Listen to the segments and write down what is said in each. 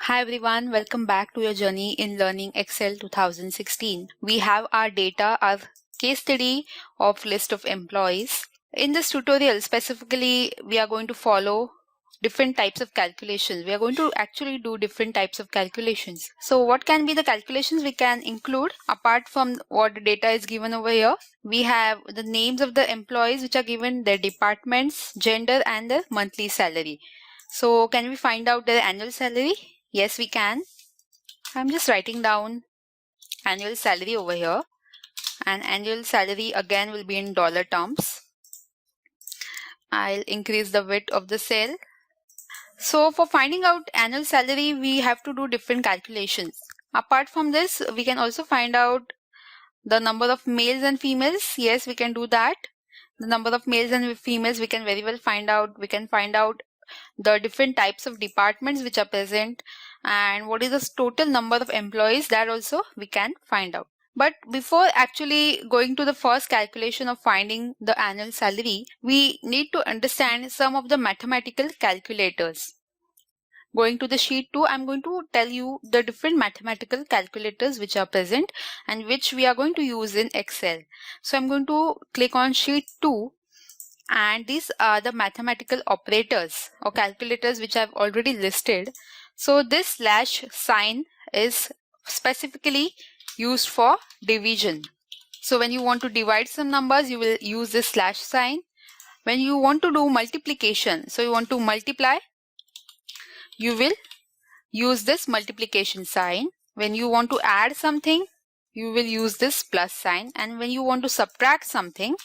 Hi everyone, welcome back to your journey in learning Excel 2016. We have our data, our case study of list of employees. In this tutorial specifically, we are going to follow different types of calculations. We are going to actually do different types of calculations. So what can be the calculations we can include apart from what the data is given over here? We have the names of the employees which are given, their departments, gender and their monthly salary. So can we find out their annual salary? Yes, we can. I'm just writing down annual salary over here, and annual salary again will be in dollar terms. I'll increase the width of the cell. So for finding out annual salary, we have to do different calculations. Apart from this, we can also find out the number of males and females. Yes, we can do that. The number of males and females we can very well find out. We can find out the different types of departments which are present and what is the total number of employees, that also we can find out. But before actually going to the first calculation of finding the annual salary, we need to understand some of the mathematical calculators. Going to the sheet 2, I'm going to tell you the different mathematical calculators which are present and which we are going to use in Excel. So I'm going to click on sheet 2. And these are the mathematical operators or calculators which I've already listed. So this slash sign is specifically used for division. So when you want to divide some numbers, you will use this slash sign. When you want to do multiplication, so you want to multiply, you will use this multiplication sign. When you want to add something, you will use this plus sign. And when you want to subtract something,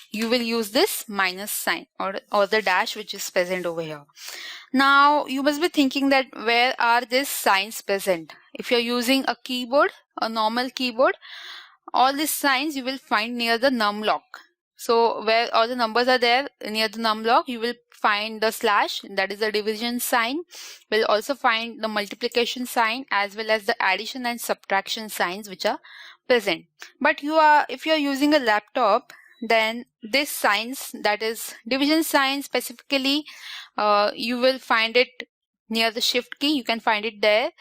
you will use this minus sign or the dash which is present over here. Now you must be thinking that where are these signs present? If you're using a keyboard, a normal keyboard, all these signs you will find near the num lock. So where all the numbers are there near the num lock, you will find the slash, that is the division sign. We'll also find the multiplication sign as well as the addition and subtraction signs which are present. But if you are using a laptop, then this signs, that is division sign specifically, you will find it near the shift key. You can find it there.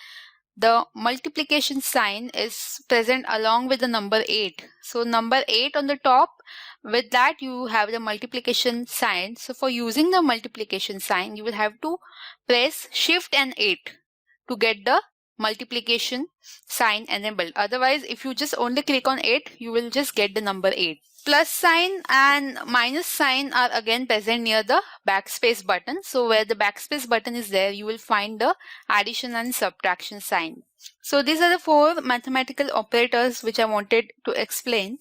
The multiplication sign is present along with the number 8. So number 8 on the top, with that you have the multiplication sign. So for using the multiplication sign, you will have to press shift and 8 to get the multiplication sign enabled. Otherwise, if you just only click on 8, you will just get the number 8. Plus sign and minus sign are again present near the backspace button. So where the backspace button is there, you will find the addition and subtraction sign. So these are the 4 mathematical operators which I wanted to explain.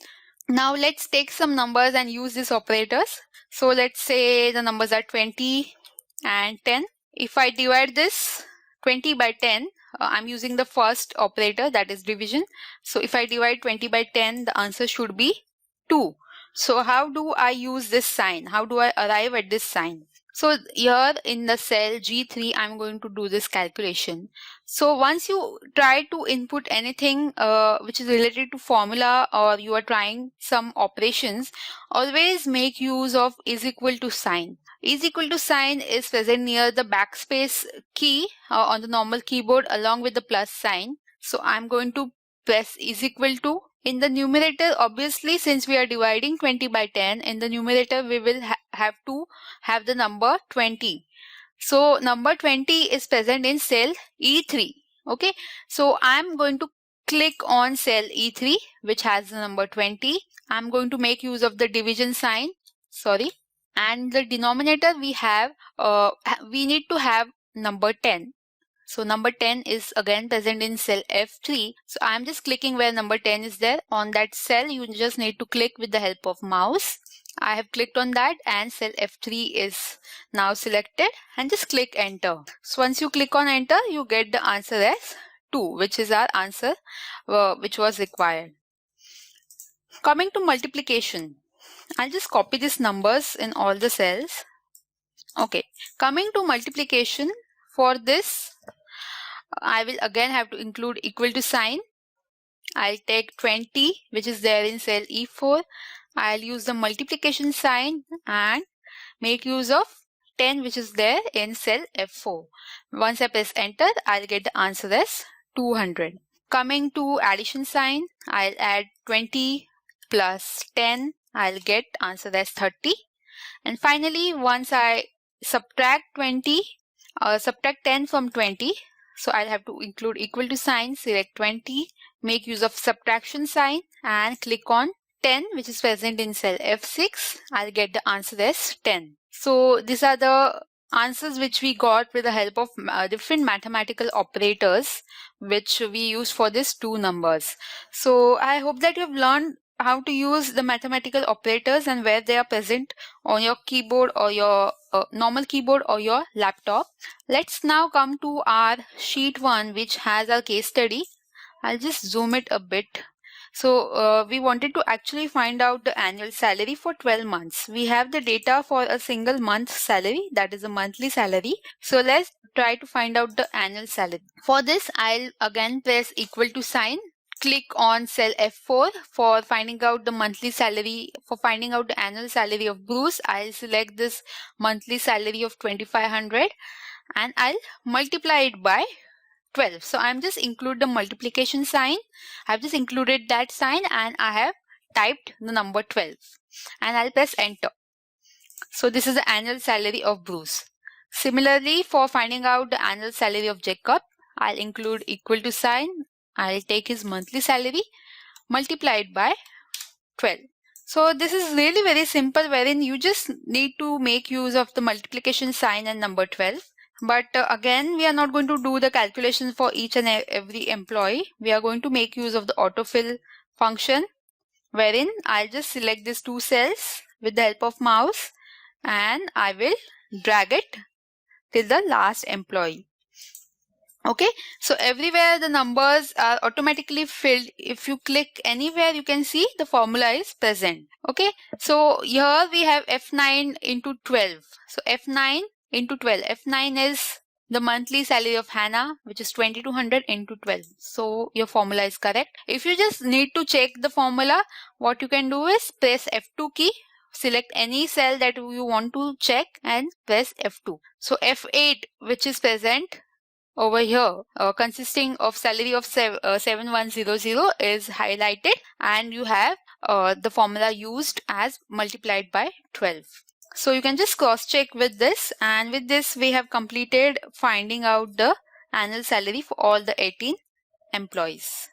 Now let's take some numbers and use these operators. So let's say the numbers are 20 and 10. If I divide this 20 by 10, I'm using the first operator, that is division. So if I divide 20 by 10, the answer should be 2. So how do I use this sign? How do I arrive at this sign? So here in the cell G3, I'm going to do this calculation. So once you try to input anything which is related to formula, or you are trying some operations, always make use of is equal to sign. Is equal to sign is present near the backspace key on the normal keyboard along with the plus sign. So I'm going to press is equal to. In the numerator, obviously, since we are dividing 20 by 10, in the numerator we will have to have the number 20. So number 20 is present in cell E3. Okay, so I'm going to click on cell E3 which has the number 20. I'm going to make use of the division sign. And the denominator we have, we need to have number 10. So number 10 is again present in cell F3. So I'm just clicking where number 10 is there. On that cell, you just need to click with the help of mouse. I have clicked on that and cell F3 is now selected, and just click enter. So once you click on enter, you get the answer as 2, which is our answer which was required. Coming to multiplication, I'll just copy these numbers in all the cells. Okay, coming to multiplication, for this I will again have to include equal to sign. I'll take 20 which is there in cell E4. I'll use the multiplication sign and make use of 10 which is there in cell F4. Once I press enter, I'll get the answer as 200. Coming to addition sign, I'll add 20 plus 10, I'll get answer as 30. And finally, once I subtract 10 from 20, so I'll have to include equal to sign, select 20, make use of subtraction sign and click on 10 which is present in cell F6. I'll get the answer as 10. So these are the answers which we got with the help of different mathematical operators which we use for these two numbers. So I hope that you have learned how to use the mathematical operators and where they are present on your keyboard or your normal keyboard or your laptop. Let's now come to our sheet 1 which has our case study. I'll just zoom it a bit. So we wanted to actually find out the annual salary for 12 months. We have the data for a single month salary, that is a monthly salary. So let's try to find out the annual salary. For this, I'll again press equal to sign. Click on cell F4 for finding out the monthly salary. For finding out the annual salary of Bruce, I'll select this monthly salary of 2500 and I'll multiply it by 12. So I'm just include the multiplication sign. I've just included that sign and I have typed the number 12 and I'll press enter. So this is the annual salary of Bruce. Similarly, for finding out the annual salary of Jacob, I'll include equal to sign. I'll take his monthly salary, multiply it by 12. So this is really very simple, wherein you just need to make use of the multiplication sign and number 12. But again, we are not going to do the calculations for each and every employee. We are going to make use of the autofill function, wherein I'll just select these two cells with the help of mouse and I will drag it till the last employee. Okay, so everywhere the numbers are automatically filled. If you click anywhere, you can see the formula is present. Okay, so here we have F9 into 12. So F9 into 12. F9 is the monthly salary of Hannah, which is 2200 into 12. So your formula is correct. If you just need to check the formula, what you can do is press F2 key. Select any cell that you want to check and press F2. So F8, which is present over here, consisting of salary of 7100 is highlighted and you have the formula used as multiplied by 12. So you can just cross check with this, and with this we have completed finding out the annual salary for all the 18 employees.